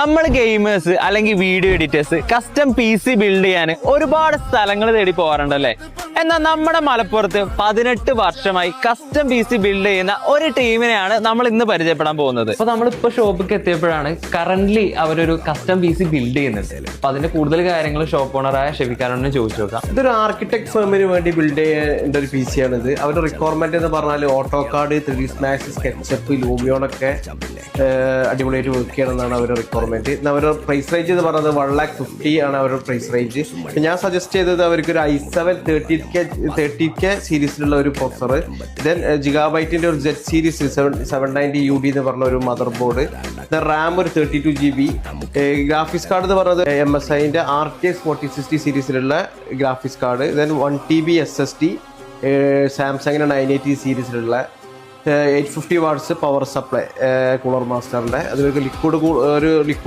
നമ്മൾ ഗെയിമേഴ്സ് അല്ലെങ്കിൽ video editors custom PC build ചെയ്യാൻ ഒരുപാട് സ്ഥലങ്ങൾ തേടി പോകാറുണ്ടല്ലേ. എന്നാൽ നമ്മുടെ മലപ്പുറത്ത് 18 വർഷമായി കസ്റ്റം PC ബിൽഡ് ചെയ്യുന്ന ഒരു ടീമിനെയാണ് നമ്മൾ ഇന്ന് പരിചയപ്പെടാൻ പോകുന്നത്. അപ്പൊ നമ്മളിപ്പോ ഷോപ്പിലേക്ക് എത്തിയപ്പോഴാണ് കറന്റ്ലി അവരൊരു കസ്റ്റം PC ബിൽഡ് ചെയ്യുന്നുണ്ട്. അപ്പൊ അതിന്റെ കൂടുതൽ കാര്യങ്ങൾ ഷോപ്പ് ഓണറായ ഷെഫിക്കാരോട് ചോദിച്ചു നോക്കാം. ഇതൊരു ആർക്കിടെക്ട് ഫേമിന് വേണ്ടി ബിൽഡ് ചെയ്യേണ്ട ഒരു PC ആണിത്. അവരുടെ റിക്വയർമെന്റ് എന്ന് പറഞ്ഞാൽ ഓട്ടോകാഡ്, 3D സ്മാഷ്, സ്കെച്ചപ്പ്, ലൂമിയോണൊക്കെ അടിപൊളിയായിട്ട് വർക്ക് ചെയ്യണമെന്നാണ് അവരുടെ റിക്വയർമെന്റ്. അവരുടെ പ്രൈസ് റേഞ്ച് എന്ന് പറയുന്നത് 1,50,000 ആണ് അവരുടെ പ്രൈസ് റേഞ്ച്. ഞാൻ സജസ്റ്റ് ചെയ്തത് അവർക്ക് ഒരു i7 30K സീരീസിലുള്ള ഒരു പ്രൊസസർ, ദെൻ ജിഗാബൈറ്റിന്റെ ഒരു Z സീരീസ് 790 UD എന്ന് പറഞ്ഞ ഒരു മദർ ബോർഡ്, ദെൻ റാം ഒരു 32 GB, ഗ്രാഫിക്സ് കാർഡ് എന്ന് പറയുന്നത് MSIന്റെ RTX 4060 സീരീസിലുള്ള graphics card, then 1 TB SSD, സാംസങ്ങിന്റെ 980 സീരീസിലുള്ള 850 വാട്ട്സ് പവർ സപ്ലൈ കൂളർ മാസ്റ്ററിന്റെ. അതിലൊരു ലിക്വിഡ്